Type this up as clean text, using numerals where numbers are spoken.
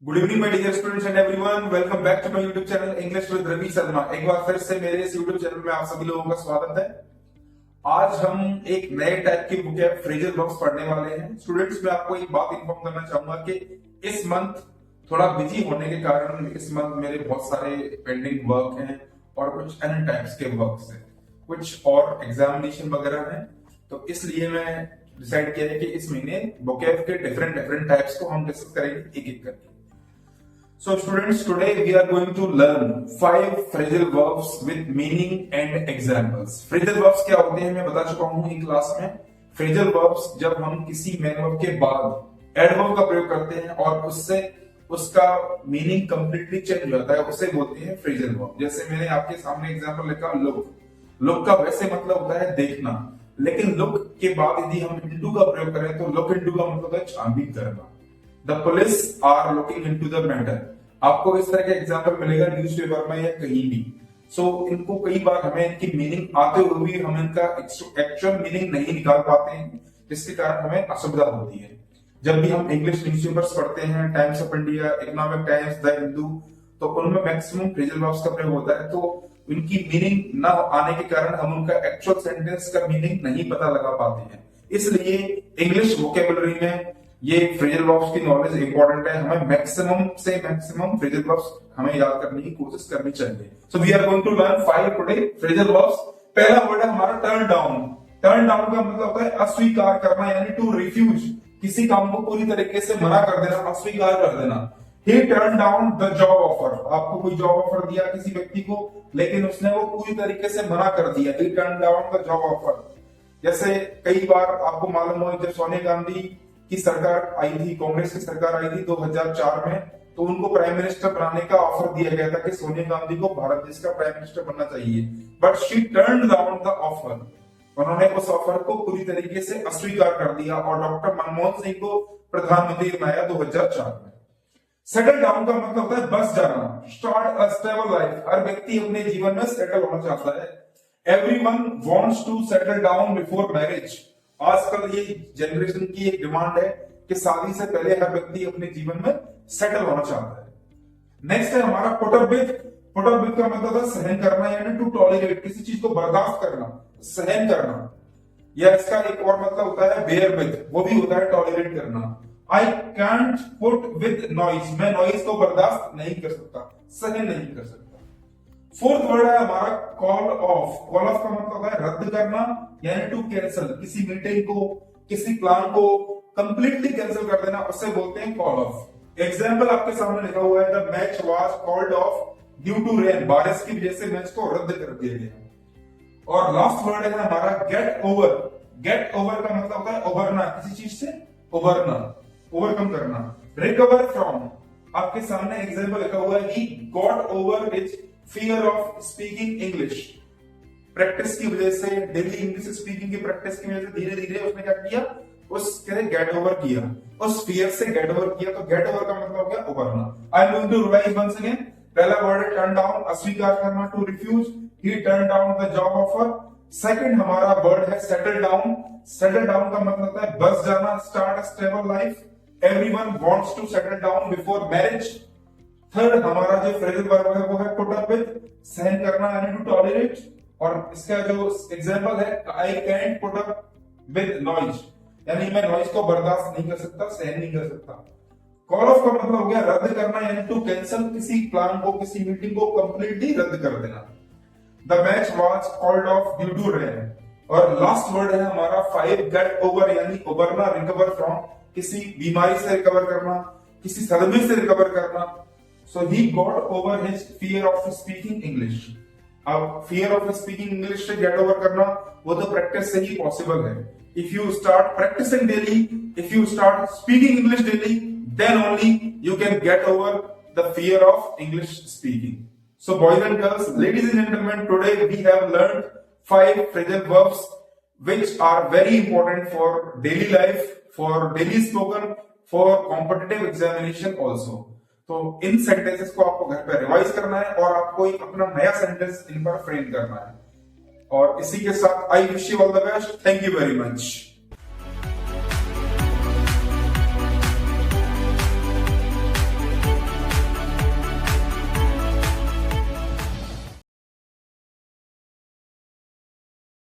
Good evening my dear students and everyone, welcome back to my YouTube channel English with Ravi Sharma. एक बार फिर से मेरे इस यूट्यूब चैनल में आप सभी लोगों का स्वागत है। आज हम एक नए टाइप की बुक है फ्रेजल वर्ब्स पढ़ने वाले हैं। स्टूडेंट्स, मैं आपको एक बात इन्फॉर्म करना चाहूंगा कि इस मंथ थोड़ा बिजी होने के कारण इस मंथ मेरे बहुत सारे पेंडिंग वर्क हैं और कुछ अन्य टाइप्स के वर्क्स हैं, कुछ और एग्जामिनेशन वगैरह हैं। तो इसलिए मैं डिसाइड किया है कि इस महीने वोकैब के डिफरेंट टाइप्स को हम डिस्कस करेंगे एक एक करके। So students, today we are going to learn 5 phrasal verbs with meaning and examples. Phrasal verbs क्या होते हैं मैं बता चुका हूं एक क्लास में। Phrasal verbs जब हम किसी main verb के बाद adverb का प्रयोग करते हैं और उससे उसका मीनिंग कंप्लीटली चेंज हो जाता है, उसे बोलते हैं phrasal verb। जैसे मैंने आपके सामने एग्जांपल लिखा look। look का वैसे मतलब होता है देखना, लेकिन look के बाद यदि हम into का प्रयोग करें तो look into का मतलब है छानबीन करना। The police are looking into the matter। आपको इस तरह का एग्जांपल मिलेगा न्यूज़पेपर में या कहीं भी। इनको कई बार हमें इनकी मीनिंग आते हुए भी हम इनका एक्चुअल मीनिंग नहीं निकाल पाते हैं, जिसके कारण हमें असुविधा होती है। जब भी हम इंग्लिश न्यूज़पेपर्स पढ़ते हैं, times of India, economic times, the Hindu, तो उनमें मैक्सिमम फ्रेजल वर्ब्स का प्रयोग होता है। तो उनकी मीनिंग न आने के कारण हम उनका एक्चुअल सेंटेंस का मीनिंग नहीं पता लगा पाते हैं। इसलिए इंग्लिश वोकेबुलरी में ये फ्रेजल वर्ब्स की नॉलेज इंपॉर्टेंट है। हमें मैक्सिमम से मैक्सिमम फ्रेजल वर्ब्स हमें याद करने की कोशिश करनी चाहिए। So we are going to learn 5 today phrasal verbs. पहला वर्ड है हमारा टर्न डाउन। टर्न डाउन का मतलब होता है अस्वीकार करना, यानी टू रिफ्यूज, किसी काम को पूरी तरीके से मना कर देना, अस्वीकार कर देना। ही turn down the job offer. आपको कोई जॉब ऑफर दिया किसी व्यक्ति को, लेकिन उसने वो पूरी तरीके से मना कर दिया। ही turn down the job offer. जैसे कई बार आपको मालूम हो, जब सोनिया गांधी की सरकार आई थी, कांग्रेस की सरकार आई थी 2004 में, तो उनको प्राइम मिनिस्टर बनाने का ऑफर दिया गया था कि सोनिया गांधी को भारत देश का प्राइम मिनिस्टर बनना चाहिए। But she turned down the offer. उन्होंने उस ऑफर को पूरी तरीके से अस्वीकार कर दिया और डॉक्टर मनमोहन सिंह को प्रधानमंत्री बनाया 2004 में। सेटल डाउन का मतलब होता है बस जाना, स्टार्ट अ स्टेबल लाइफ। हर व्यक्ति अपने जीवन में सेटल होना चाहता है। Everyone wants to settle down before marriage. आजकल ये जनरेशन की एक डिमांड है कि शादी से पहले हर व्यक्ति अपने जीवन में सेटल होना चाहता है। नेक्स्ट है हमारा put up with. Put up with का मतलब है सहन करना, यानी टू टॉलरेट, किसी चीज को बर्दाश्त करना, सहन करना। या इसका एक और मतलब होता है बेयर विद, वो भी होता है टॉलरेट करना। I can't put with noise. मैं नॉइज को बर्दाश्त नहीं कर सकता, सहन नहीं कर सकता। फोर्थ वर्ड है हमारा कॉल ऑफ। कॉल ऑफ का मतलब है रद्द करना, यानी टू कैंसल, किसी मीटिंग को, किसी प्लान को कंप्लीटली कैंसिल कर देना, उससे बोलते हैं कॉल ऑफ। एग्जाम्पल आपके सामने लिखा हुआ है, the match was called off due to rain. बारिश की वजह से मैच को रद्द कर दिया गया। और लास्ट वर्ड है हमारा गेट ओवर। गेट ओवर का मतलब होता है उभरना, किसी चीज से उभरना, ओवरकम करना। रिकवर फ्रॉम, आपके सामने एग्जाम्पल लिखा हुआ है, he got over his fear of speaking English. Practice की वजह से, डेली इंग्लिश स्पीकिंग की प्रैक्टिस की वजह से धीरे धीरे उसने क्या किया, उसके गेट ओवर किया, उस फियर से गेट ओवर किया। तो गेट ओवर का मतलब हो गया उभरना। I am going to revise once again. पहला वर्ड है टर्न डाउन, अस्वीकार करना, to refuse. He turn down the job offer. Second हमारा वर्ड है सेटल डाउन। सेटल डाउन का मतलब होता है बस जाना, start a stable life. Everyone wants to settle down before marriage. Third हमारा जो फ्रेजल वर्ब है वो है पुट अप विद, सहन करना, यानी टू टॉलरेट। और इसका जो एग्जांपल है, I can't put up with noise, यानी मैं नॉइज को बर्दाश्त नहीं कर सकता, सहन नहीं कर सकता। कॉल ऑफ का मतलब हो गया रद्द करना, यानी टू कैंसल, किसी प्लान को, किसी मीटिंग को कंप्लीटली रद्द कर देना। The match was called off due to rain. और लास्ट वर्ड है हमारा 5 गेट ओवर, यानी उबरना, रिकवर फ्रॉम, किसी बीमारी से रिकवर करना, किसी सदमे से रिकवर करना। So he got over his fear of speaking English. अब fear of speaking English से get over करना वो तो प्रैक्टिस से ही पॉसिबल है। If you start practicing daily, if you start speaking English daily, then only you can get over the fear of English speaking. So boys and girls, ladies and gentlemen, today we have learned 5 phrasal verbs which are very important for daily life, for daily spoken, for competitive examination also. तो इन sentences को आपको घर पर revise करना है और आपको एक अपना नया सेंटेंस इन पर फ्रेम करना है। और इसी के साथ I wish you all the best. Thank you very much.